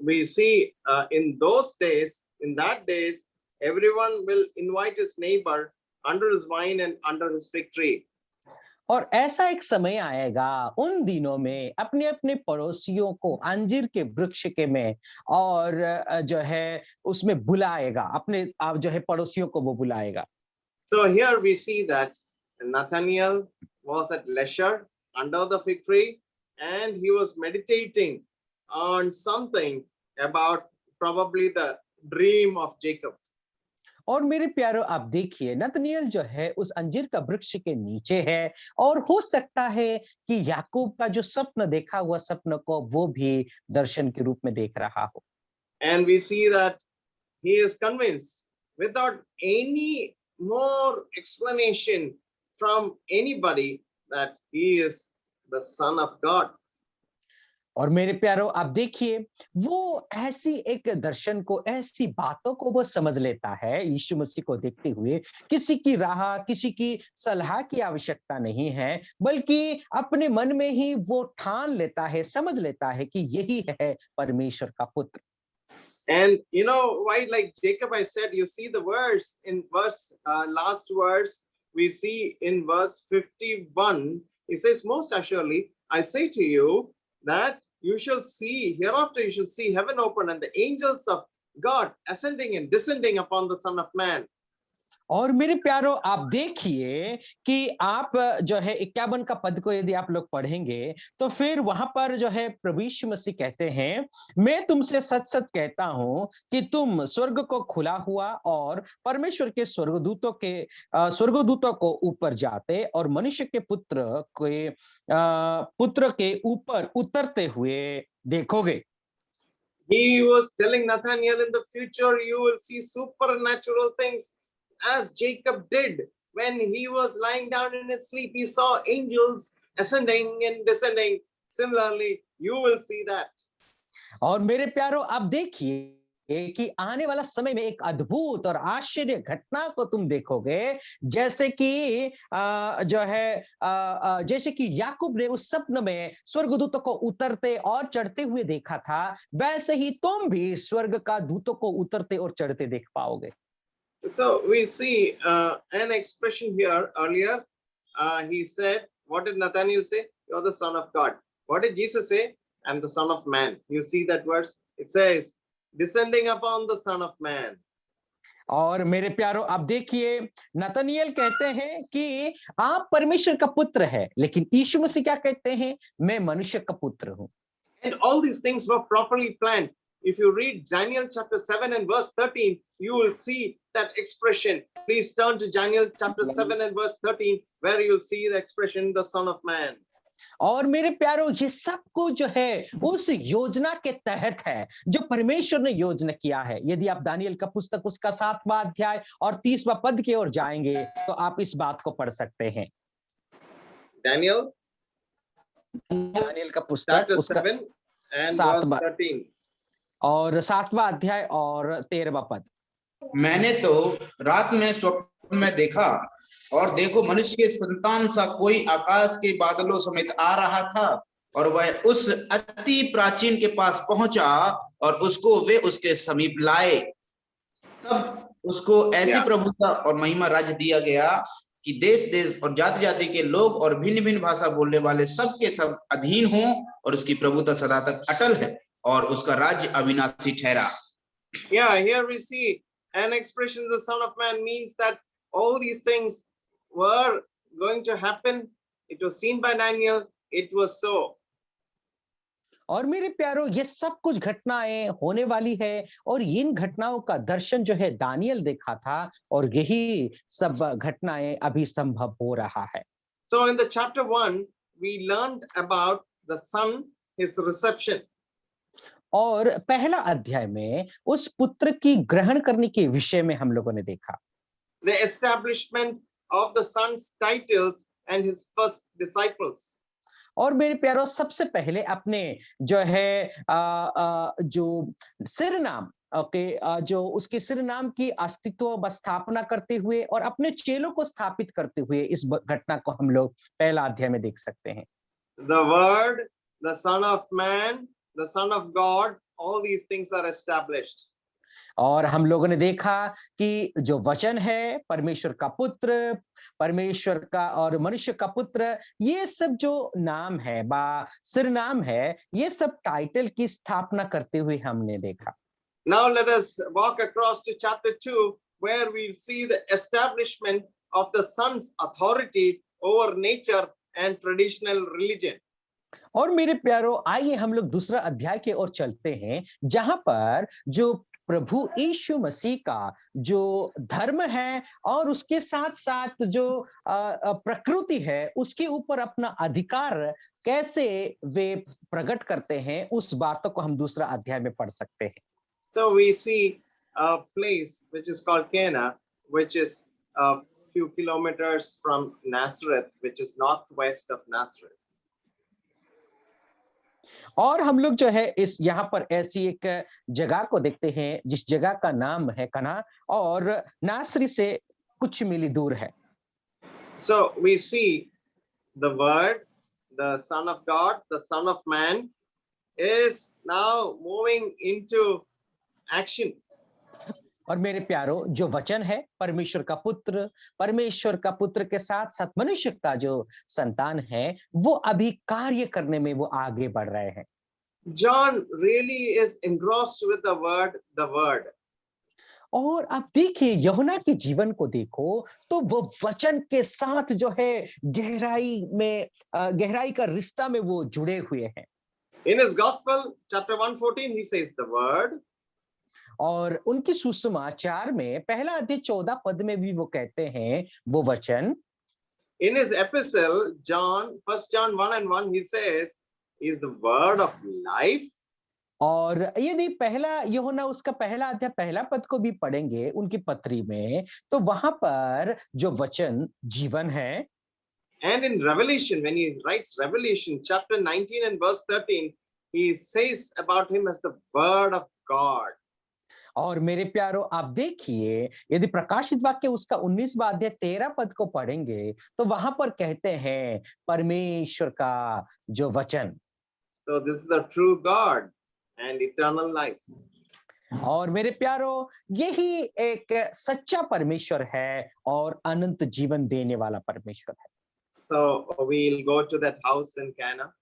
we see in those days, in that days, everyone will invite his neighbor under his vine and under his fig tree. और ऐसा एक समय आएगा उन दिनों में अपने अपने पड़ोसियों को अंजीर के वृक्ष के में और जो है उसमें बुलाएगा, अपने आप जो है पड़ोसियों को वो बुलाएगा। So here we see that Nathaniel was at leisure under the fig tree and he was meditating on something about probably the dream of Jacob. और मेरे प्यारो आप देखिए नतनिएल जो है उस अंजीर का वृक्ष के नीचे है और हो सकता है कि याकूब का जो स्वप्न देखा हुआ स्वप्न को वो भी दर्शन के रूप में देख रहा हो। And we see that he is convinced without any more explanation from anybody that he is the Son of God. और मेरे प्यारो आप देखिए वो ऐसी एक दर्शन को, ऐसी बातों को वो समझ लेता है यीशु मसीह को देखते हुए। किसी की राह, किसी की सलाह की आवश्यकता नहीं है, बल्कि अपने मन में ही वो ठान लेता है, समझ लेता है कि यही है परमेश्वर का पुत्र। And you know why, like Jacob, I said, you see the verse in last verse, we see in verse 51, he says, most assuredly, I say to you that you shall see, hereafter you shall see heaven open and the angels of God ascending and descending upon the Son of Man. और मेरे प्यारो आप देखिए कि आप जो है 51 का पद को यदि आप लोग पढ़ेंगे तो फिर वहां पर जो है प्रभु यीशु मसीह कहते हैं, मैं तुमसे सच सच कहता हूं कि तुम स्वर्ग को खुला हुआ और परमेश्वर के स्वर्गदूतों को ऊपर जाते और मनुष्य के पुत्र के ऊपर उतरते हुए देखोगे। He was telling Nathaniel, in the future you will see supernatural things. As Jacob did when he was lying down in his sleep, he saw angels ascending and descending. Similarly, you will see that. और मेरे प्यारो आप देखिए कि आने वाला समय में एक अद्भुत और आश्चर्य घटना को तुम देखोगे, जैसे कि जैसे कि याकूब ने उस स्वप्न में स्वर्गदूतों को उतरते और चढ़ते हुए देखा था, वैसे ही तुम भी स्वर्ग का दूतों को उतरते और चढ़ते देख पाओगे। So we see an expression here earlier. He said, what did Nathaniel say? You're the Son of God. What did Jesus say? I'm the Son of Man. You see that verse? It says, descending upon the Son of Man. और मेरे प्यारो आप देखिए नतनिएल कहते हैं कि आप परमेश्वर का पुत्र है, लेकिन यीशु मसीह क्या कहते हैं? मैं मनुष्य का पुत्र हूं। And all these things were properly planned. If you read Daniel chapter 7 and verse 13, you will see that expression. Please turn to Daniel chapter 7 and verse 13, where you'll see the expression, the Son of Man. और मेरे प्यारो ये सब कुछ जो है उस योजना के तहत है जो परमेश्वर ने योजना किया है। यदि आप दानियल का पुस्तक उसका 7वां अध्याय और 30वां पद की ओर जाएंगे तो आप इस बात को पढ़ सकते हैं। Daniel का पुस्तक उसका 7 and verse 13 और 7वां अध्याय और 13वां पद। मैंने तो रात में स्वप्न में देखा और देखो मनुष्य के संतान सा कोई आकाश के बादलों समेत आ रहा था और वह उस अति प्राचीन के पास पहुंचा और उसको वे उसके समीप लाए। तब उसको ऐसी प्रभुता और महिमा राज्य दिया गया कि देश देश और जाति जाति के लोग और भिन्न भिन्न भाषा बोलने वाले सब के सब अधीन हों और उसकी प्रभुता सदा तक अटल है और उसका राज्य अविनाशी ठहरा। Yeah, here we see an expression, the Son of Man, means that all these things were going to happen. It was seen by Daniel. It was so. और मेरे प्यारो ये सब कुछ घटनाएं होने वाली है और इन घटनाओं का दर्शन जो है दानियल देखा था और यही सब घटनाएं अभी संभव हो रहा है। So in the chapter 1 we learned about the son, his reception. और पहला अध्याय में उस पुत्र की ग्रहण करने के विषय में हम लोगों ने देखा। The establishment of the son's titles and his first disciples. और मेरे प्यारो सबसे पहले अपने जो है जो सिरनाम जो उसके सिरनाम की अस्तित्व स्थापना करते हुए और अपने चेलों को स्थापित करते हुए इस घटना को हम लोग पहला अध्याय में देख सकते हैं। The word, the Son of Man, the Son of God, all these things are established. और हम लोगों ने देखा कि जो वचन है, परमेश्वर का पुत्र, परमेश्वर का और मनुष्य का पुत्र, ये सब जो नाम है, सिरनाम है, ये सब टाइटल की स्थापना करते हुए हमने देखा। Now let us walk across to chapter 2, where we see the establishment of the Son's authority over nature and traditional religion. और मेरे प्यारो, आइए हम लोग दूसरा अध्याय की ओर चलते हैं, जहां पर जो प्रभु यीशु मसीह का जो धर्म है और उसके साथ साथ जो प्रकृति है, उसके ऊपर अपना अधिकार कैसे वे प्रकट करते हैं, उस बातों को हम दूसरा अध्याय में पढ़ सकते हैं। So we see a place which is called Cana, which is a few kilometers from Nazareth, which is northwest of Nazareth. और हम लोग जो है इस यहाँ पर ऐसी एक जगह को देखते हैं, जिस जगह का नाम है कना और नासरी से कुछ मील दूर है। So we see the Word, the Son of God, the Son of Man, is now moving into action. और मेरे प्यारो, जो वचन है परमेश्वर का पुत्र के साथ साथ मनुष्य का जो संतान है, वो अभी कार्य करने में वो आगे बढ़ रहे हैं। John really is engrossed with the Word. और आप देखिए यूहन्ना के जीवन को देखो तो वो वचन के साथ जो है गहराई का रिश्ता में वो जुड़े हुए हैं। In his Gospel, chapter 1:14, he says the Word. और उनकी सुसमाचार में पहला अध्याय 14 पद में भी वो कहते हैं वो वचन। In his epistle, 1 John 1:1, he says, he is the Word of life. और यदि पहला यूहन्ना उसका पहला अध्याय पहला पद को भी पढ़ेंगे उनकी पत्री में, तो वहां पर जो वचन जीवन है। And in Revelation, when he writes Revelation chapter 19 and verse 13, he says about him as the Word of God. और मेरे प्यारो, आप देखिए यदि प्रकाशित वाक्य उसका 19वां अध्याय 13 पद को पढ़ेंगे तो वहां पर कहते हैं परमेश्वर का जो वचन। So this is the true God and eternal life. और मेरे प्यारो, यही एक सच्चा परमेश्वर है और अनंत जीवन देने वाला परमेश्वर है। So we'll go to that house in Cana.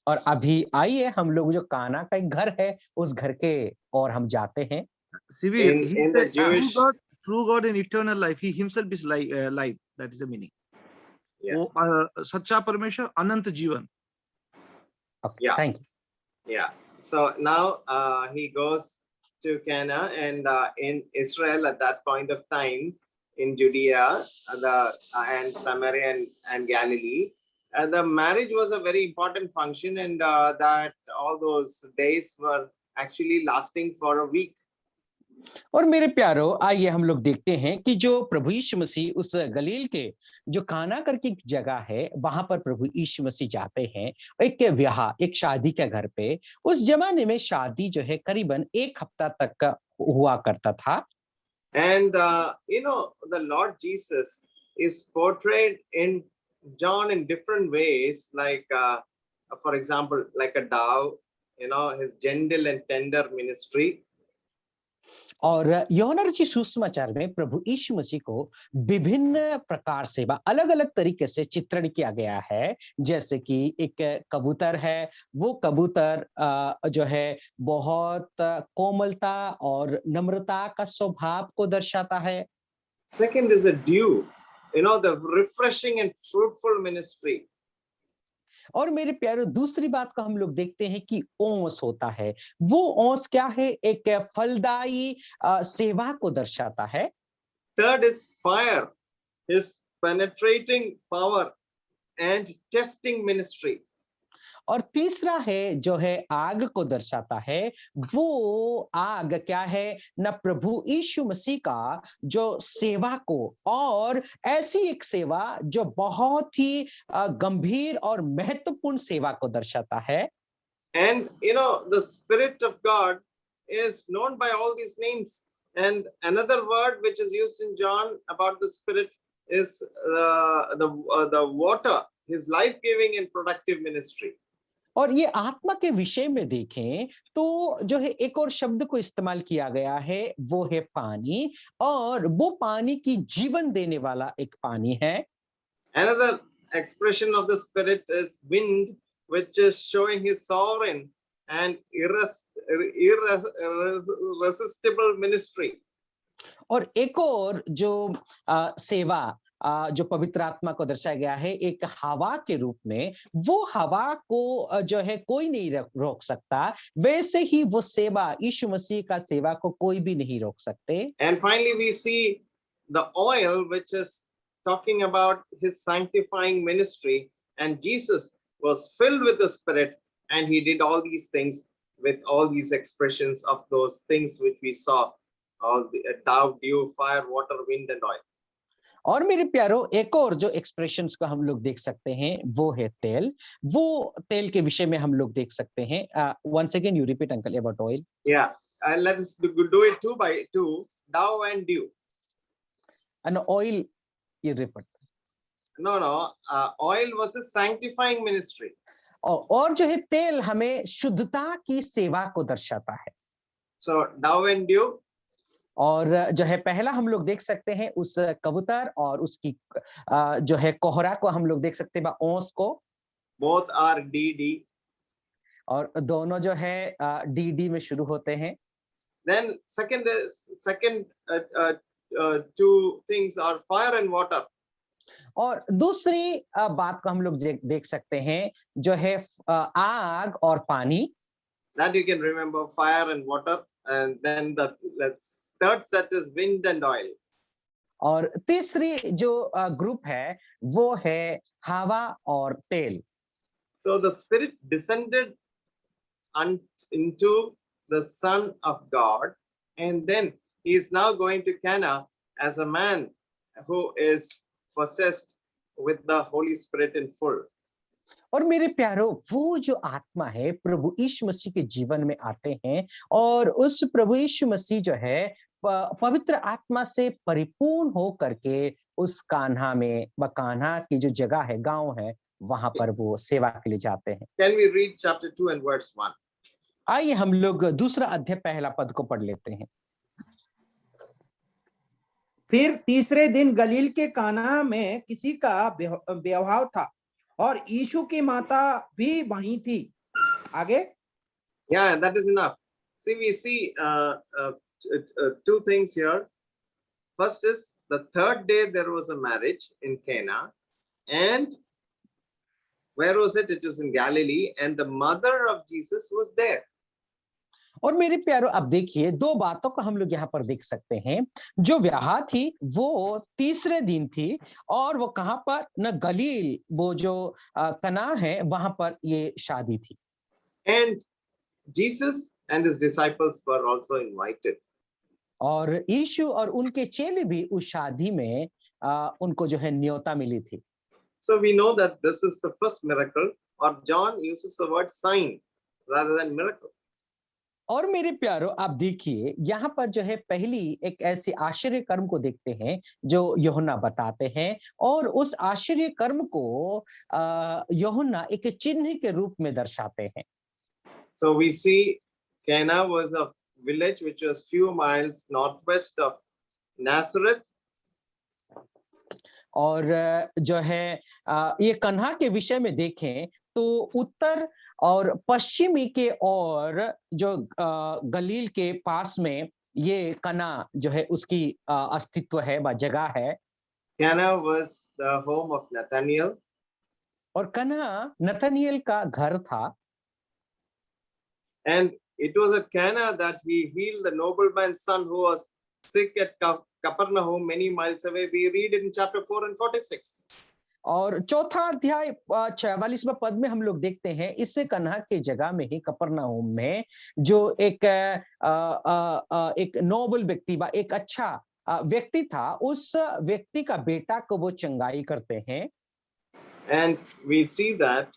और अभी आइए हम लोग जो काना का एक घर है उस घर के और हम जाते हैं। In the Jewish true God and eternal life, he himself is life. That is the meaning. Yeah. वो सच्चा परमेश्वर अनंत जीवन। Okay, Yeah. thank you. Yeah. So now he goes to Cana, and in Israel at that point of time, in Judea and Samaria and Galilee, the marriage was a very important function, and that all those days were actually lasting for a week. और मेरे प्यारो, आइए हम लोग देखते हैं कि जो प्रभु यीशु मसीह उस गलील के जो काना करके जगह है, वहां पर प्रभु यीशु मसीह जाते हैं एक शादी के घर पे। उस जमाने में शादी जो है करीबन 1 हफ्ता तक का हुआ करता था। And the Lord Jesus is portrayed in John in different ways, like for example, like a dove, his gentle and tender ministry. और यूहन्ना रचित सुसमाचार में प्रभु यीशु मसीह को विभिन्न प्रकार से अलग अलग तरीके से चित्रण किया गया है। जैसे कि एक कबूतर है, वो कबूतर जो है बहुत कोमलता और नम्रता का स्वभाव को दर्शाता है। Second is a dew, the refreshing and fruitful ministry. और मेरे प्यारे, दूसरी बात को हम लोग देखते हैं कि ओस होता है। वो ओस क्या है? एक फलदायी सेवा को दर्शाता है। Third is fire, his penetrating power and testing ministry. और तीसरा है जो है आग को दर्शाता है। वो आग क्या है? न प्रभु यीशु मसीह का जो सेवा को, और ऐसी एक सेवा जो बहुत ही गंभीर और महत्वपूर्ण सेवा को दर्शाता है। And the Spirit of God is known by all these names. And another word which is used in John about the Spirit is the water, his life-giving and productive ministry. और ये आत्मा के विषय में देखें तो जो है एक और शब्द को इस्तेमाल किया गया है, वो है पानी, और वो पानी की जीवन देने वाला एक पानी है। Another expression of the Spirit is wind, which is showing his sovereign and irresistible ministry. और एक और जो सेवा जो पवित्र आत्मा को दर्शाया गया है एक हवा के रूप में, वो हवा को जो है कोई नहीं रोक सकता, वैसे ही वो सेवा यीशु मसीह का सेवा को कोई भी नहीं रोक सकते। And finally, we see the oil, which is talking about his sanctifying ministry. And Jesus was filled with the Spirit, and he did all these things with all these expressions of those things which we saw, all the dove, dew, fire, water, wind, and oil. और मेरे प्यारो एक और जो expressions को हम लोग देख सकते हैं वो है तेल। वो तेल के विषय में हम लोग देख सकते हैं। once again you repeat uncle about oil. Yeah, and let's do it two by two, dove and dew. And oil you repeat. No, oil was a sanctifying ministry. और जो है तेल हमें शुद्धता की सेवा को दर्शाता है। So dove and dew. और जो है पहला हम लोग देख सकते हैं उस कबूतर और उसकी जो है कोहरा को हम लोग देख सकते हैं ओस को। Both are DD. और दोनों जो है DD में शुरू होते हैं। Then second two things are fire and water. और दूसरी बात को हम लोग देख सकते हैं जो है आग और पानी। That you can remember, fire and water. And then the third set is wind and oil. और तीसरी जो ग्रुप है वो है हवा और तेल। So the Spirit descended into the Son of God, and then he is now going to Cana as a man who is possessed with the Holy Spirit in full. और मेरे प्यारो वो जो आत्मा है प्रभु यीशु मसीह के जीवन में आते हैं, और उस प्रभु यीशु मसीह जो है पवित्र आत्मा से परिपूर्ण हो करके उस कान्हा में, कान्हा की जो जगह है, गांव है, वहां पर वो सेवा के लिए जाते हैं। Can we read chapter 2 and verse 1? आइए हम लोग दूसरा अध्याय पहला पद को पढ़ लेते हैं। फिर तीसरे दिन गलील के काना में किसी का विवाह था और यीशु की माता भी वहीं थी। आगे। Yeah, that is enough. See, we see two things here. First is the third day there was a marriage in Cana, and where was it? It was in Galilee, and the mother of Jesus was there. और मेरे प्यारो अब देखिए दो बातों को हम लोग यहाँ पर देख सकते हैं। जो ब्याह थी वो तीसरे दिन थी, और वो कहाँ पर, न गलील, वो जो कना है वहां पर ये शादी थी। And Jesus and his disciples were also invited. और यीशु और उनके चेले भी उस शादी में उनको जो है न्योता मिली थी। So we know that this is the first miracle, or John uses the word sign rather than miracle. और मेरे प्यारो आप देखिए यहाँ पर जो है पहली एक ऐसे आश्चर्य कर्म को देखते हैं जो यूहन्ना बताते हैं, और उस आश्चर्य कर्म को यूहन्ना एक चिन्ह के रूप में दर्शाते हैं। So we see Cana was a village which was few miles northwest of Nazareth. और जो है ये कन्हा के विषय में देखें तो उत्तर और पश्चिमी के और जो गलील के पास में ये कना जो है उसकी अस्तित्व है व जगह है। Cana was the home of Nathaniel. और कना नथानिएल का घर था। And it was at Cana that he healed the nobleman's son who was sick at Capernaum, many miles away. We read it in chapter 4 and 46. और चौथा अध्याय 44वां पद में हम लोग देखते हैं इससे कन्हा की जगह में ही कपरनाहुम में जो एक नोबल व्यक्ति व एक अच्छा व्यक्ति था, उस व्यक्ति का बेटा को वो चंगाई करते हैं। And we see that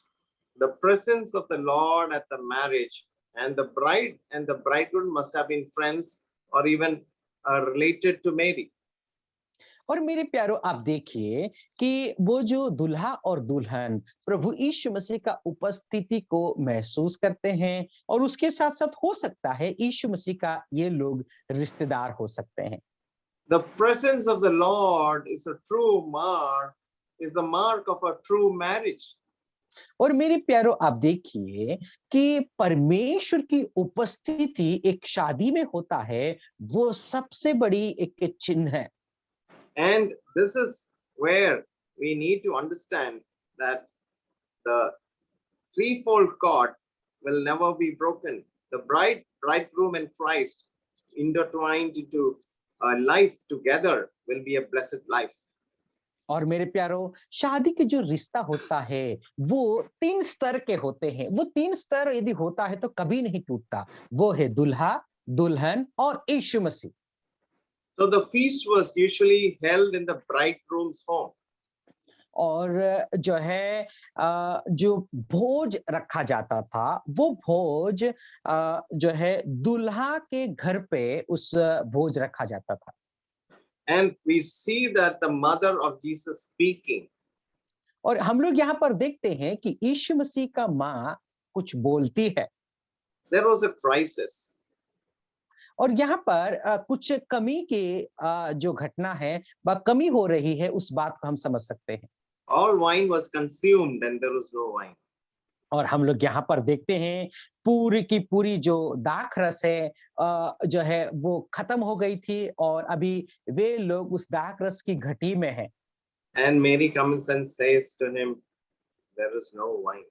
the presence of the Lord at the marriage, and the bride and the bridegroom must have been friends or even related to Mary. और मेरे प्यारो आप देखिए कि वो जो दुल्हा और दुल्हन प्रभु यीशु मसीह का उपस्थिति को महसूस करते हैं और उसके साथ साथ हो सकता है यीशु मसीह का ये लोग रिश्तेदार हो सकते हैं। The presence of the Lord is a true mark, is the mark of a true marriage. और मेरे प्यारो आप देखिए कि परमेश्वर की उपस्थिति एक शादी में होता है, वो सबसे बड़ी एक चिन्ह है। And this is where we need to understand that the threefold cord will never be broken. The bridegroom and Christ intertwined into a life together will be a blessed life. और मेरे प्यारो शादी के जो रिश्ता होता है वो 3 स्तर के होते हैं। वो 3 स्तर यदि होता है तो कभी नहीं टूटता। वो है दुल्हा, दुल्हन और यीशु मसीह। So the feast was usually held in the bridegroom's home. और जो है जो भोज रखा जाता था वो भोज जो है दुल्हा के घर पे उस भोज रखा जाता था। And we see that the mother of Jesus speaking. और हम लोग यहाँ पर देखते हैं कि यीशु मसीह का माँ कुछ बोलती है। There was a crisis. और यहाँ पर कुछ कमी की जो घटना है वह कमी हो रही है, उस बात को हम समझ सकते हैं। All wine was consumed and there was no wine. और हम लोग यहाँ पर देखते हैं पूरी की पूरी जो दाख रस है जो है वो खत्म हो गई थी और अभी वे लोग उस दाख रस की घटी में हैं। And Mary comes and says to him, there is no wine.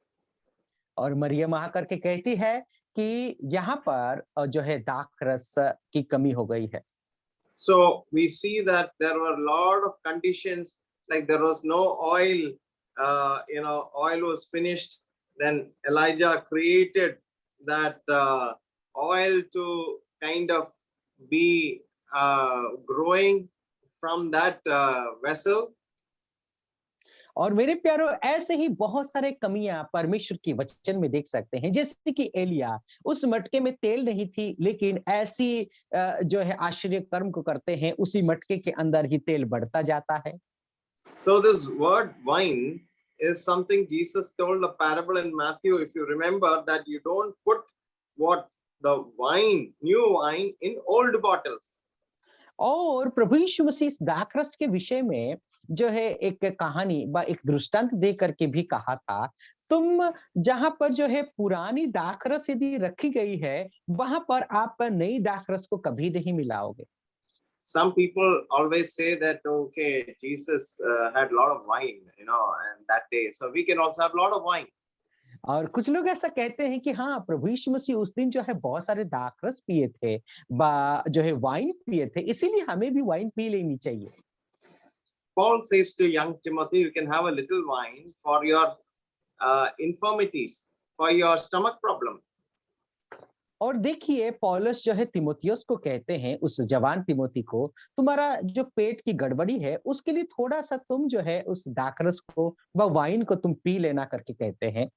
और मरियम आकर के कहती है कि यहाँ पर जो है दाख रस की कमी हो गई है। So we see that there were a lot of conditions, like there was no oil, oil was finished. Then Elijah created that oil to kind of be growing from that vessel. और मेरे प्यारो ऐसे ही बहुत सारे कमियां परमेश्वर की वचन में देख सकते हैं, जैसे कि एलिया उस मटके में तेल नहीं थी, लेकिन ऐसी जो है आश्चर्य कर्म को करते हैं, उसी मटके के अंदर ही तेल बढ़ता जाता है। So this word wine is something Jesus told a parable in Matthew. If you remember that you don't put what the wine, new wine in old bottles. और प्रभु यीशु मसीह इस दाखरस के विषय में जो है एक कहानी व एक दृष्टांत दे करके भी कहा था, तुम जहां पर जो है पुरानी दाखरस यदि रखी गई है वहां पर आप नई दाखरस को कभी नहीं मिलाओगे। Some people always say that, okay, Jesus had a lot of wine, and that day, so we can also have a lot of wine. और कुछ लोग ऐसा कहते हैं कि हाँ, प्रभु यीशु मसीह उस दिन जो है बहुत सारे दाखरस पिए थे, जो है वाइन पिए थे, इसीलिए हमें भी वाइन पी लेनी चाहिए। Paul says to young Timothy, you can have a little wine for your infirmities, for your stomach problem. और देखिए पौलुस जो है तिमोथियुस को कहते हैं, उस जवान तिमोथी को, तुम्हारा जो पेट की गड़बड़ी है उसके लिए थोड़ा सा तुम जो है उस दाखरस को व वाइन को तुम पी लेना करके कहते हैं।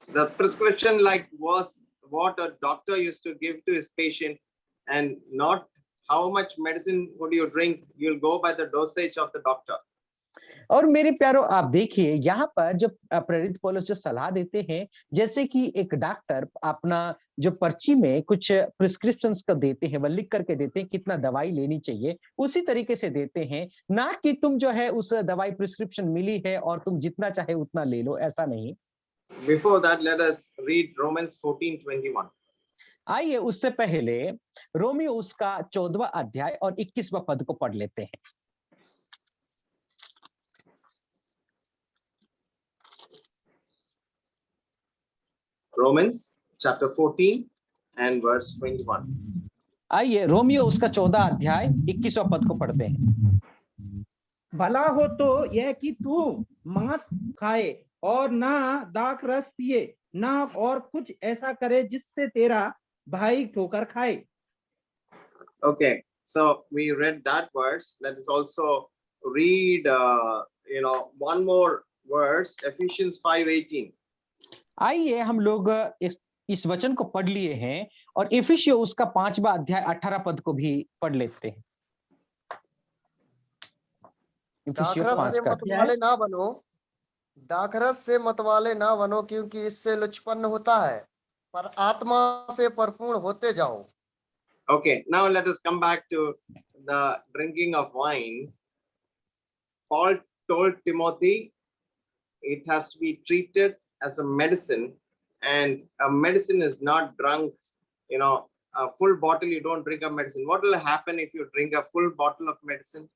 The prescription was what a doctor used to give to his patient, and not how much medicine would you drink. You'll go by the dosage of the doctor. और मेरे प्यारो आप देखिए यहाँ पर जो प्रेरित पौलुस जो सलाह देते हैं, जैसे कि एक डॉक्टर अपना जो पर्ची में कुछ प्रिस्क्रिप्शंस को देते हैं, वह लिख करके देते हैं कितना दवाई लेनी चाहिए, उसी तरीके से देते हैं, ना कि तुम जो है उस दवाई प्रिस्क्रिप्शन मिली है और तुम जितना चाहे उतना ले लो, ऐसा नहीं। Before that, let us read Romans 14:21. आइए उससे पहले रोमियो उसका 14वां अध्याय और 21वां पद को पढ़ लेते हैं। Romans chapter 14 and verse 21. आइए रोमियो उसका 14 अध्याय 21वां पद को पढ़ते हैं। भला हो तो यह कि तू मांस खाए और ना दाख रस पिए, ना और कुछ ऐसा करे जिससे तेरा भाई ठोकर खाए। Okay, so we read that verse. Let us also read, one more verse, Ephesians 5:18. आइए हम लोग इस वचन को पढ़ लिए हैं और इफिसियों उसका 5वां अध्याय 18 पद को भी पढ़ लेते हैं। इफिसियों दाखरस 5 से का मतवाले ना बनो, दाखरस से मतवाले ना बनो, क्योंकि इससे लुचपन होता है, पर आत्मा से परिपूर्ण होते जाओ। Okay, now let us come back to the drinking of wine. Paul told Timothy it has to be treated as a medicine, and a medicine is not drunk, a full bottle. You don't drink a medicine. What will happen if you drink a full bottle of medicine?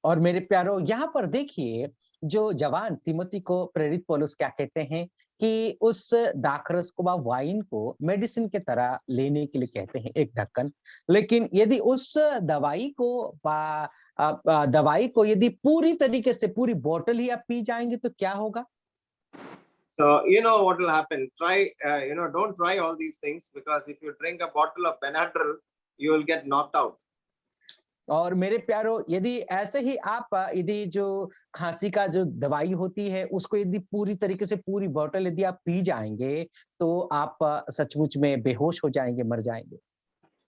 और मेरे प्यारो यहाँ पर देखिए जो जवान तिमोथी को प्रेरित पौलुस क्या कहते हैं कि उस दाखरस को व वाइन को मेडिसिन के तरह लेने के लिए कहते हैं एक ढक्कन। लेकिन यदि उस दवाई को यदि पूरी तरीके से पूरी बोतल ही आप पी जाएंगे तो क्या होगा? So you know what will happen. Try, don't try all these things, because if you drink a bottle of Benadryl, you will get knocked out. और मेरे प्यारो यदि ऐसे ही आप यदि जो खांसी का जो दवाई होती है उसको यदि पूरी तरीके से पूरी बोतल यदि आप पी जाएंगे तो आप सचमुच में बेहोश हो जाएंगे, मर जाएंगे।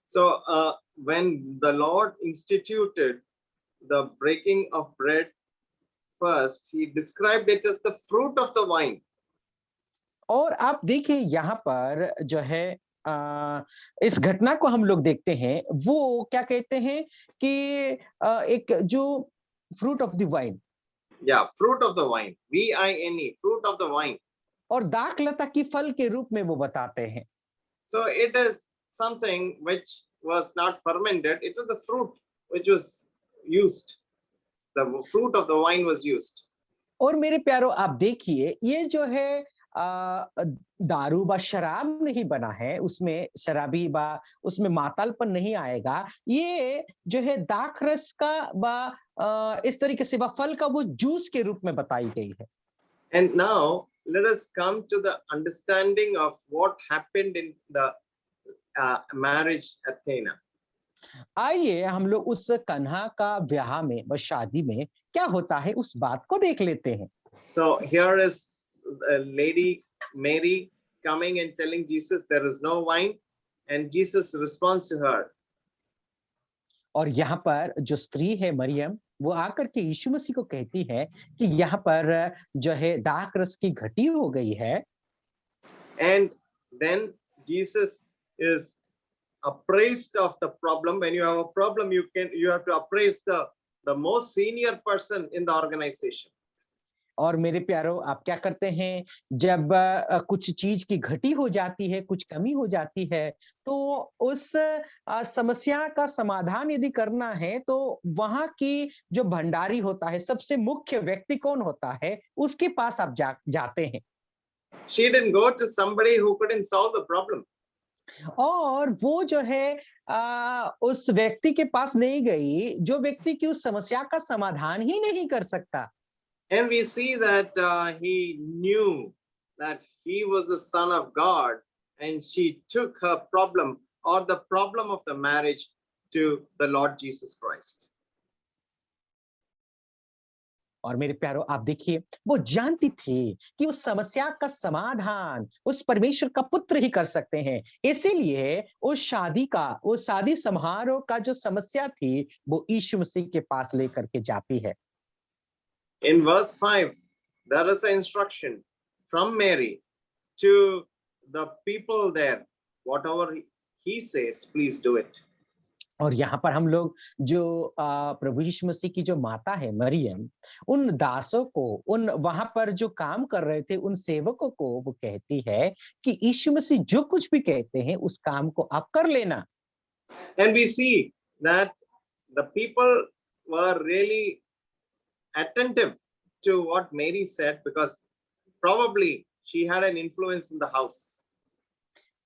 So when the Lord instituted the breaking of bread first, he described it as the fruit of the wine. और आप देखिए यहाँ पर जो है इस घटना को हम लोग देखते हैं, वो क्या कहते हैं कि एक जो fruit of the wine, Yeah, fruit of the wine, VINE, fruit of the wine. और दाखलता की फल के रूप में वो बताते हैं। So it is something which was not fermented. It was the fruit which was used. The fruit of the wine was used. और मेरे प्यारो आप देखिए ये जो है दारू बा शराब नहीं बना है, उसमें शराबी बा उसमें मातालपन नहीं आएगा। ये जो है दाखरस का बा इस तरीके से बा फल का वो जूस के रूप में बताई गई है। And now let us come to the understanding of what happened in the marriage at Cana. आइए हम लोग उस कन्हा का ब्याह में व शादी में क्या होता है उस बात को देख लेते हैं। So here is a lady Mary coming and telling Jesus there is no wine, and Jesus responds to her. और यहाँ पर जो स्त्री है मरियम, वो आकर के यीशु मसीह को कहती है कि यहाँ पर जो है दाखरस की घटी हो गई है। And then Jesus is appraised of the problem. When you have a problem, you have to appraise the most senior person in the organization. और मेरे प्यारो आप क्या करते हैं जब कुछ चीज की घटी हो जाती है, कुछ कमी हो जाती है, तो उस समस्या का समाधान यदि करना है तो वहां की जो भंडारी होता है, सबसे मुख्य व्यक्ति कौन होता है, उसके पास आप जाते हैं। She didn't go to somebody who couldn't solve the problem. और वो जो है उस व्यक्ति के पास नहीं गई जो व्यक्ति की उस समस्या का समाधान ही नहीं कर सकता। And we see that he knew that he was the Son of God, and she took her problem or the problem of the marriage to the Lord Jesus Christ. और मेरे प्यारो आप देखिए वो जानती थी कि उस समस्या का समाधान उस परमेश्वर का पुत्र ही कर सकते हैं, इसीलिए उस शादी समारोह का जो समस्या थी वो यीशु मसीह के पास लेकर के जाती है। In verse 5, there is an instruction from Mary to the people there. Whatever he says, please do it. और यहाँ पर हम लोग जो प्रभु यीशु मसीह की जो माता है मरियम, उन दासों को, उन वहां पर जो काम कर रहे थे उन सेवकों को वो कहती है कि यीशु मसीह जो कुछ भी कहते हैं उस काम को आप कर लेना। And we see that the people were really attentive to what Mary said, because probably she had an influence in the house.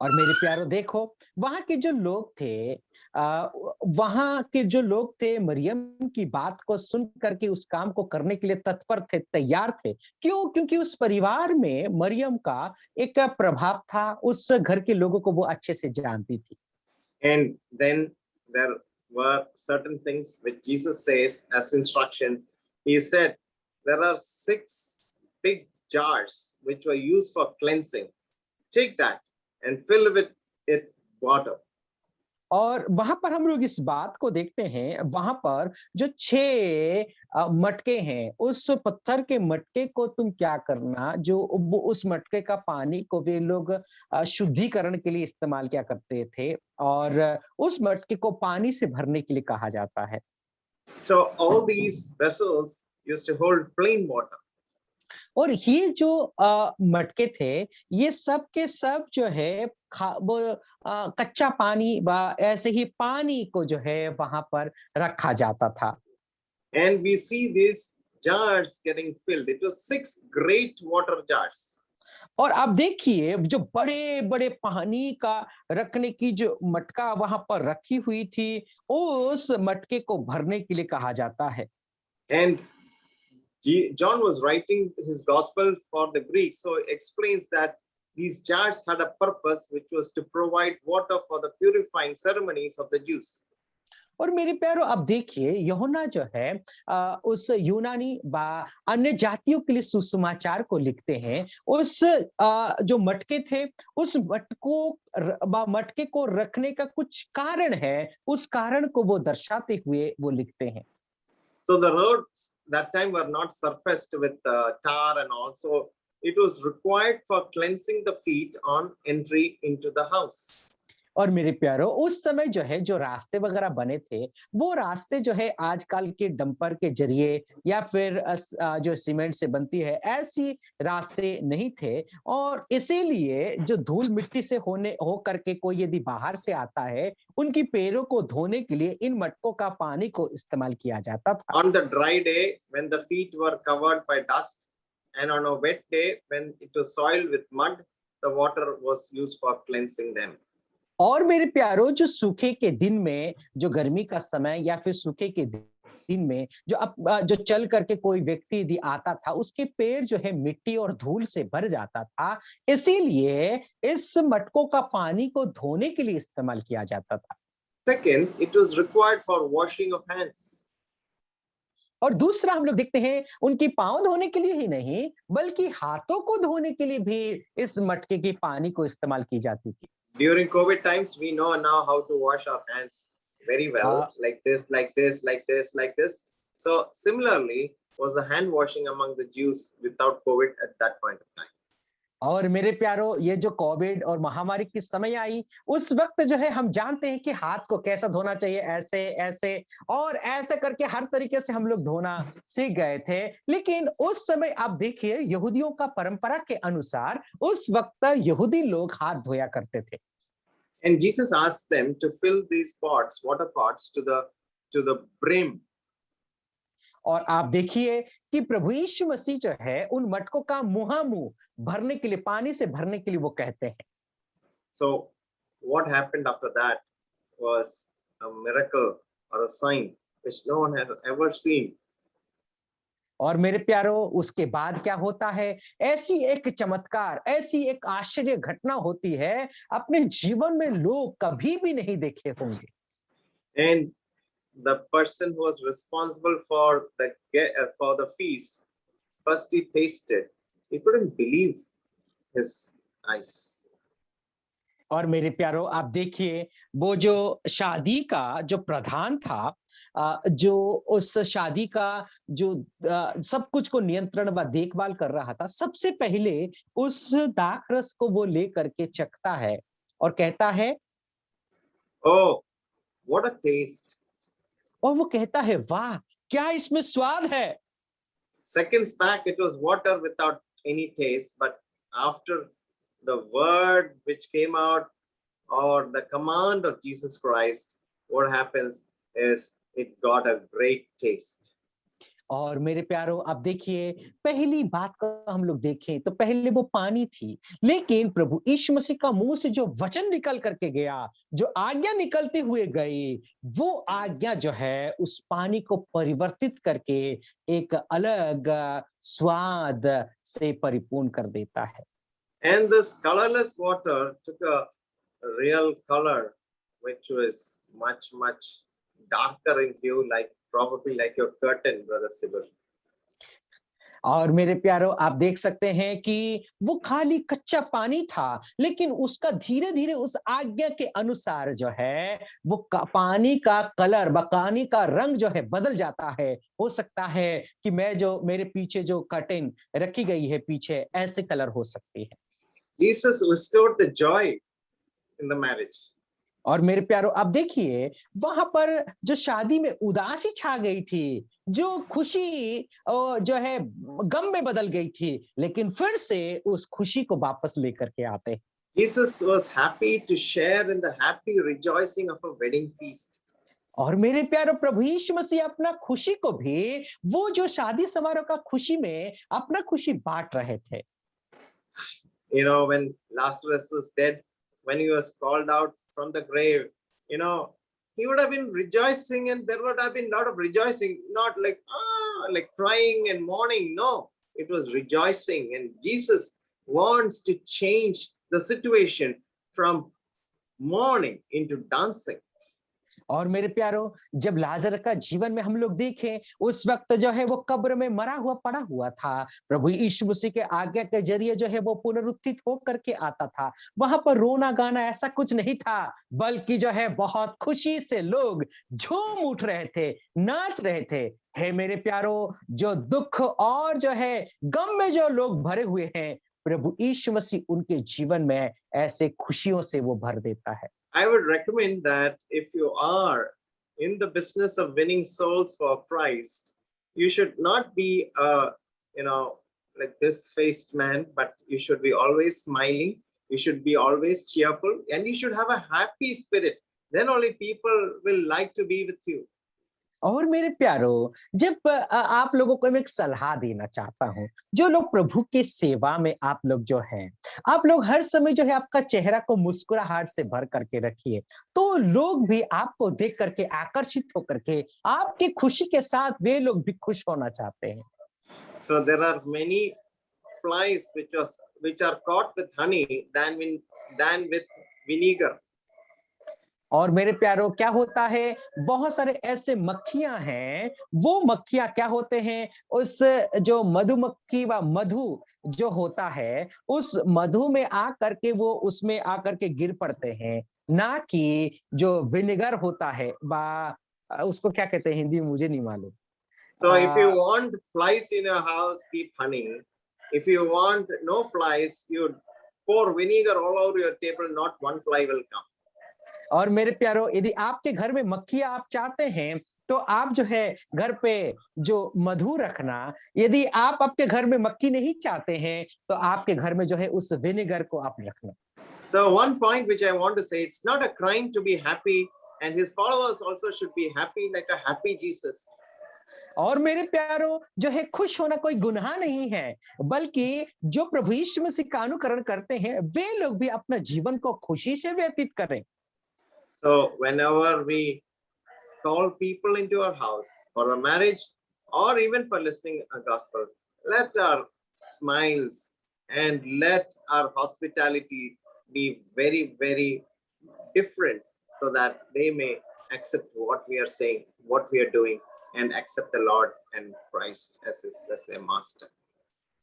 और मेरे प्यारो देखो वहां के जो लोग थे मरियम की बात को सुन करके उस काम को करने के लिए तत्पर थे, तैयार थे। क्यों? क्योंकि उस परिवार में मरियम का एक प्रभाव था, उस घर के लोगों को वो अच्छे से जानती थी। And then there were certain things which Jesus says as instruction. He said there are 6 big jars which were used for cleansing. Take that and fill with it water. और वहां पर हम लोग इस बात को देखते हैं, वहां पर जो 6 मटके हैं, उस पत्थर के मटके को तुम क्या करना, जो वो उस मटके का पानी को वे लोग शुद्धिकरण के लिए इस्तेमाल क्या करते थे, और उस मटके को पानी से भरने के लिए कहा जाता है। So all these vessels used to hold plain water. और ये जो मटके थे, ये सब के सब जो है वो कच्चा पानी व ऐसे ही पानी को जो है वहां पर रखा जाता था। And we see these jars getting filled. It was 6 great water jars. और आप देखिए जो बड़े बड़े पानी का रखने की जो मटका वहां पर रखी हुई थी, उस मटके को भरने के लिए कहा जाता है। And John was writing his gospel for the Greeks, so he explains that these jars had a purpose, which was to provide water for the purifying ceremonies of the Jews. और मेरे प्यारो अब देखिए यूहन्ना जो है उस यूनानी बा अन्य जातियों के लिए सुसमाचार को लिखते हैं। उस जो मटके थे, उस मटके को रखने का कुछ कारण है, उस कारण को वो दर्शाते हुए वो लिखते हैं। So the roads that time were not surfaced with tar and all, so it was required for cleansing the feet on entry into the house. और मेरे प्यारो उस समय जो है जो रास्ते वगैरह बने थे, वो रास्ते जो है आजकल के डंपर के जरिए या फिर जो सीमेंट से बनती है, ऐसी रास्ते नहीं थे। और इसीलिए जो धूल मिट्टी से हो करके कोई यदि बाहर से आता है, उनकी पैरों को धोने के लिए इन मटकों का पानी को इस्तेमाल किया जाता था। On the dry day when the feet were covered by dust, and on a wet day when it was soiled with mud, the water was used for cleansing them. और मेरे प्यारो जो सूखे के दिन में, जो गर्मी का समय या फिर सूखे के दिन में जो चल करके कोई व्यक्ति यदि आता था, उसके पैर जो है मिट्टी और धूल से भर जाता था। इसीलिए इस मटकों का पानी को धोने के लिए इस्तेमाल किया जाता था। Second, it was required for washing of hands. और दूसरा हम लोग देखते हैं उनकी पांव धोने के लिए ही नहीं, बल्कि हाथों को धोने के लिए भी इस मटके के पानी को इस्तेमाल की जाती थी। During COVID times, we know now how to wash our hands very well, like this, like this, like this, like this. So similarly was the hand washing among the Jews without COVID at that point of time. और मेरे प्यारो ये जो Covid और महामारी की समय आई, उस वक्त जो है हम जानते हैं कि हाथ को कैसा धोना चाहिए, ऐसे ऐसे और ऐसे करके हर तरीके से हम लोग धोना सीख गए थे। लेकिन उस समय आप देखिए यहूदियों का परंपरा के अनुसार उस वक्त यहूदी लोग हाथ धोया करते थे। And Jesus asked them to fill these pots, water pots, to the brim. और आप देखिए कि प्रभु यीशु मसीह जो है उन मटकों का मुहामुह भरने के लिए, पानी से भरने के लिए वो कहते हैं। So what happened after that was a miracle or a sign which no one had ever seen. और मेरे प्यारो उसके बाद क्या होता है, ऐसी एक चमत्कार, ऐसी एक आश्चर्य घटना होती है, अपने जीवन में लोग कभी भी नहीं देखे होंगे। And the person who was responsible for the feast, first he tasted, he couldn't believe his eyes. और मेरे प्यारो आप देखिए वो जो शादी का जो प्रधान था, जो उस शादी का जो सब कुछ को नियंत्रण व देखभाल कर रहा था, सबसे पहले उस दाखरस को वो लेकर के चखता है और कहता है, Oh, what a taste. और वो कहता है, वाह क्या इसमें स्वाद है। Seconds back it was water without any taste, but after the word which came out or the command of Jesus Christ, what happens is it got a great taste. और मेरे प्यारो अब देखिए पहली बात को हम लोग देखें तो पहले वो पानी थी, लेकिन प्रभु यीशु मसीह का मुंह से जो वचन निकल करके गया, जो आज्ञा निकलते हुए गई, वो आज्ञा जो है उस पानी को परिवर्तित करके एक अलग स्वाद से परिपूर्ण कर देता है। And this colorless water took a real color which was much darker in hue, like probably like your curtain, brother Sibyl. और मेरे प्यारो आप देख सकते हैं कि वो खाली कच्चा पानी था, लेकिन उसका धीरे-धीरे उस आज्ञा के अनुसार जो है वो पानी का कलर पानी का रंग जो है बदल जाता है। हो सकता है कि मैं जो मेरे पीछे जो कर्टेन रखी गई है पीछे ऐसे कलर हो सकती है। Jesus restored the joy in the marriage. और मेरे प्यारो आप देखिए वहां पर जो शादी में उदासी छा गई थी, जो खुशी जो है गम में बदल गई थी, लेकिन फिर से उस खुशी को वापस लेकर के आते हैं। Jesus was happy to share in the happy rejoicing of a wedding feast. और मेरे प्यारो प्रभु यीशु मसीह अपना खुशी को भी वो जो शादी समारोह का खुशी में अपना खुशी बांट रहे थे। You know, when Lazarus was dead, when he was called out from the grave, you know, he would have been rejoicing and there would have been a lot of rejoicing, not like, like crying and mourning. No, it was rejoicing. And Jesus wants to change the situation from mourning into dancing. और मेरे प्यारो जब लाजर का जीवन में हम लोग देखें उस वक्त जो है वो कब्र में मरा हुआ पड़ा हुआ था, प्रभु यीशु मसीह के आज्ञा के जरिए जो है वो पुनरुत्थित होकर के आता था। वहां पर रोना गाना ऐसा कुछ नहीं था, बल्कि जो है बहुत खुशी से लोग झूम उठ रहे थे, नाच रहे थे। हे मेरे प्यारो, जो दुख और जो है गम में जो लोग भरे हुए हैं, प्रभु यीशु मसीह उनके जीवन में ऐसे खुशियों से वो भर देता है। I would recommend that if you are in the business of winning souls for Christ, you should not be like this faced man, but you should be always smiling. You should be always cheerful, and you should have a happy spirit. Then only people will like to be with you. और मेरे प्यारो, जब आप लोगों को मैं एक सलाह देना चाहता हूं, जो लोग प्रभु के सेवा में आप लोग जो हैं, आप लोग हर समय जो है आपका चेहरा को मुस्कुराहट से भर करके रखिए, तो लोग भी आपको देख करके आकर्षित होकर के आपकी खुशी के साथ वे लोग भी खुश होना चाहते हैं। So there are many flies which are caught with honey than with vinegar. और मेरे प्यारो क्या होता है, बहुत सारे ऐसे मक्खियां हैं, वो मक्खियां क्या होते हैं, उस जो मधुमक्खी व मधु जो होता है उस मधु में आ करके वो उसमें आकर के गिर पड़ते हैं, ना कि जो विनेगर होता है उसको क्या कहते हैं हिंदी में मुझे नहीं मालूम। So if you want flies in your house, keep honey. If you want no flies, you pour vinegar all over your table, not one fly will come. और मेरे प्यारो, यदि आपके घर में मक्खियां आप चाहते हैं तो आप जो है घर पे जो मधु रखना, यदि आप आपके घर में मक्खी नहीं चाहते हैं तो आपके घर में जो है उस विनेगर को आप रखना। So one point which I want to say, it's not a crime to be happy, and his followers also should be happy like a happy Jesus. और मेरे प्यारो, जो है खुश होना कोई गुनाह नहीं है, बल्कि जो प्रभु यीशु मसीह का अनुकरण करते हैं वे लोग भी अपना जीवन को खुशी से व्यतीत करें। So whenever we call people into our house for a marriage or even for listening a gospel, let our smiles and let our hospitality be very, very different so that they may accept what we are saying, what we are doing, and accept the Lord and Christ as their master.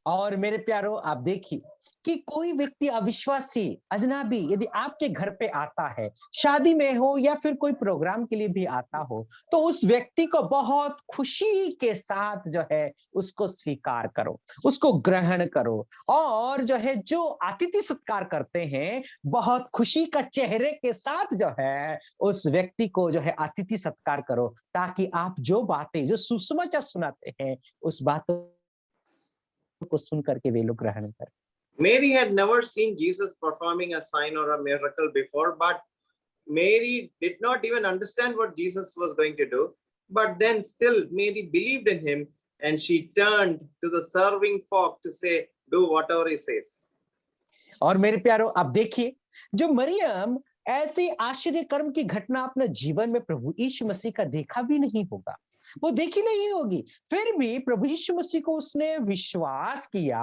और मेरे प्यारो आप देखिए कि कोई व्यक्ति अविश्वासी अजनबी यदि आपके घर पे आता है, शादी में हो या फिर कोई प्रोग्राम के लिए भी आता हो, तो उस व्यक्ति को बहुत खुशी के साथ जो है उसको स्वीकार करो, उसको ग्रहण करो, और जो है जो अतिथि सत्कार करते हैं बहुत खुशी का चेहरे के साथ जो है उस व्यक्ति को जो है अतिथि सत्कार करो, ताकि आप जो बातें जो सुसमाचार सुनाते हैं उस बातों को सुन करके वे लोग ग्रहण करें। Mary had never seen Jesus performing a sign or a miracle before, but Mary did not even understand what Jesus was going to do. But then still Mary believed in him, and she turned to the serving folk to say, do whatever he says. और मेरे प्यारो आप देखिए, जो मरियम ऐसी आश्चर्य कर्म की घटना अपने जीवन में प्रभु यीशु मसीह का देखा भी नहीं होगा, वो देखी नहीं होगी, फिर भी प्रभु यीशु मसीह को उसने विश्वास किया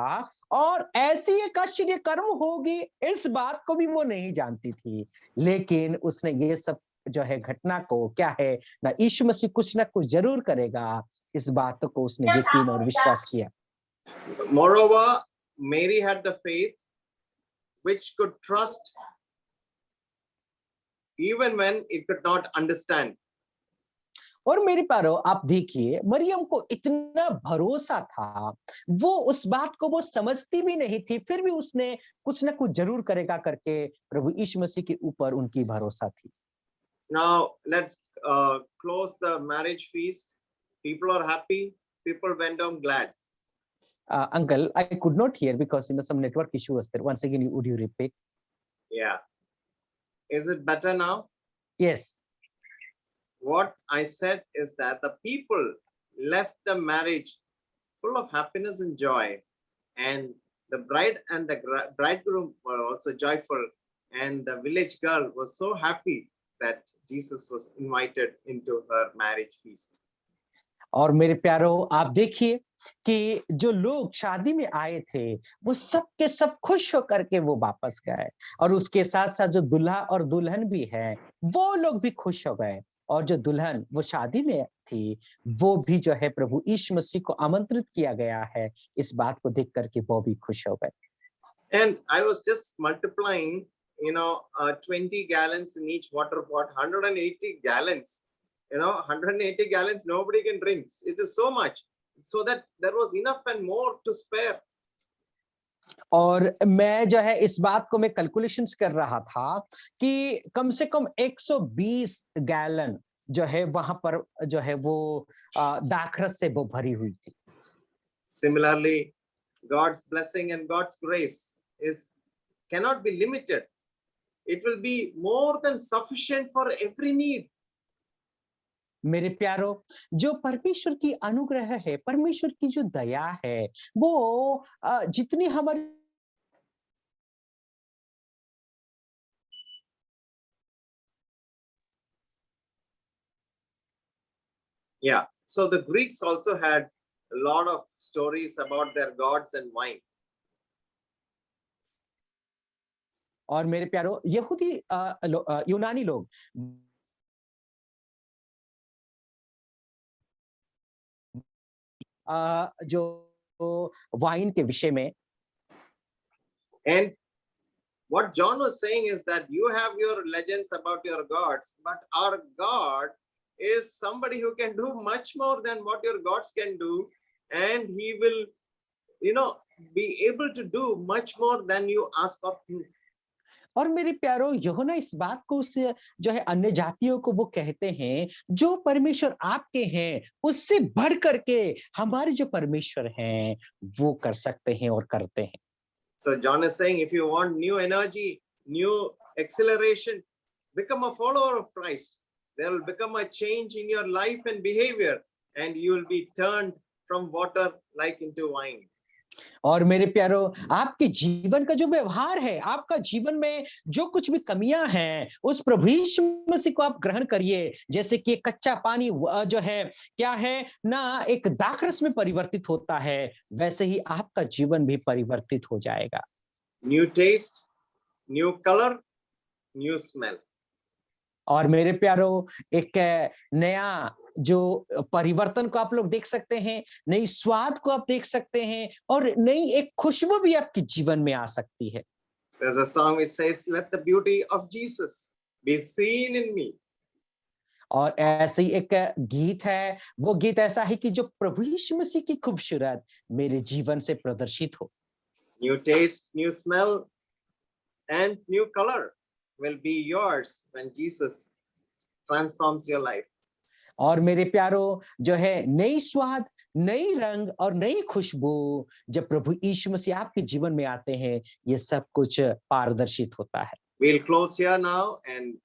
और ऐसी एक आश्चर्य कर्म होगी इस बात को भी वो नहीं जानती थी, लेकिन उसने ये सब जो है घटना को क्या है ना, यीशु मसीह कुछ ना कुछ जरूर करेगा, इस बात को उसने यकीन और विश्वास किया। Moreover, Mary had the faith which could trust even when it could not understand. और मेरे प्यारो आप देखिए मरियम को इतना भरोसा था, वो उस बात को वो समझती भी नहीं थी, फिर भी उसने कुछ ना कुछ जरूर करेगा करके प्रभु यीशु मसीह के ऊपर उनकी भरोसा थी। Now let's close the marriage feast. People are happy. People went down glad. Uncle, I could not hear because some network issue was there. Once again, would you repeat? Yeah. Is it better now? Yes. What I said is that the people left the marriage full of happiness and joy, and the bride and the bridegroom were also joyful, and the village girl was so happy that Jesus was invited into her marriage feast. और मेरे प्यारो आप देखिए कि जो लोग शादी में आए थे वो सब के सब खुश होकर के वो वापस गए, और उसके साथ साथ जो दूल्हा और दुल्हन भी है वो लोग भी खुश हो गए, और जो दुल्हन वो शादी में थी वो भी जो है प्रभु यीशु मसीह को आमंत्रित किया गया है, इस बात को देख करके वो भी खुश हो गए। And I was just multiplying 20 gallons in each water pot, 180 gallons. 180 gallons nobody can drink. It is so much, so that there was enough and more to spare. और मैं जो है इस बात को मैं कैलकुलेशंस कर रहा था कि कम से कम 120 गैलन जो है वहां पर जो है वो दाखरस से वो भरी हुई थी। Similarly, God's blessing and God's grace cannot be limited. It will be more than sufficient for every need. मेरे प्यारो, जो परमेश्वर की अनुग्रह है, परमेश्वर की जो दया है, वो जितनी हमारी Yeah, so the Greeks also had a lot of stories about their gods and wine. और मेरे प्यारो यहूदी यूनानी लोग जो वाइन के विषय में, and what John was saying is that you have your legends about your gods, but our God is somebody who can do much more than what your gods can do, and he will be able to do much more than you ask or think. और मेरे प्यारो यूहन्ना इस बात को उससे जो है अन्य जातियों को वो कहते हैं, जो परमेश्वर आपके हैं उससे बढ़ करके हमारे जो परमेश्वर हैं वो कर सकते हैं और करते हैं। So John is saying, if you want new energy, new acceleration, become a follower of Christ. There will become a change in your life and behavior, and you will be turned from water like into wine. और मेरे प्यारो आपके जीवन का जो व्यवहार है, आपका जीवन में जो कुछ भी कमियां हैं, उस प्रभु यीशु मसीह को आप ग्रहण करिए, जैसे कि कच्चा पानी जो है क्या है ना एक दाखरस में परिवर्तित होता है, वैसे ही आपका जीवन भी परिवर्तित हो जाएगा। New taste, new color, new smell. और मेरे प्यारो एक नया जो परिवर्तन को आप लोग देख सकते हैं, नई स्वाद को आप देख सकते हैं, और नई एक खुशबू भी आपके जीवन में आ सकती है। There's a song which says, "Let the beauty of Jesus be seen in me." और ऐसे ही एक गीत है, वो गीत ऐसा है कि जो प्रभु यीशु मसीह की खूबसूरत मेरे जीवन से प्रदर्शित हो। New taste, new smell, and new color will be yours when Jesus transforms your life. और मेरे प्यारो जो है नई स्वाद, नई रंग और नई खुशबू जब प्रभु यीशु मसीह आपके जीवन में आते हैं, ये सब कुछ पारदर्शित होता है। We'll close here now, and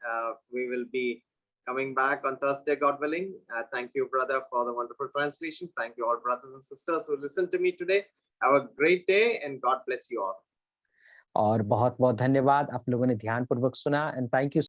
we will be coming back on Thursday, God willing. Thank you, brother, for the wonderful translation. Thank you all brothers and sisters who listened to me today. Have a great day, and God bless you all. और बहुत बहुत धन्यवाद, आप लोगों ने ध्यानपूर्वक सुना, and thank you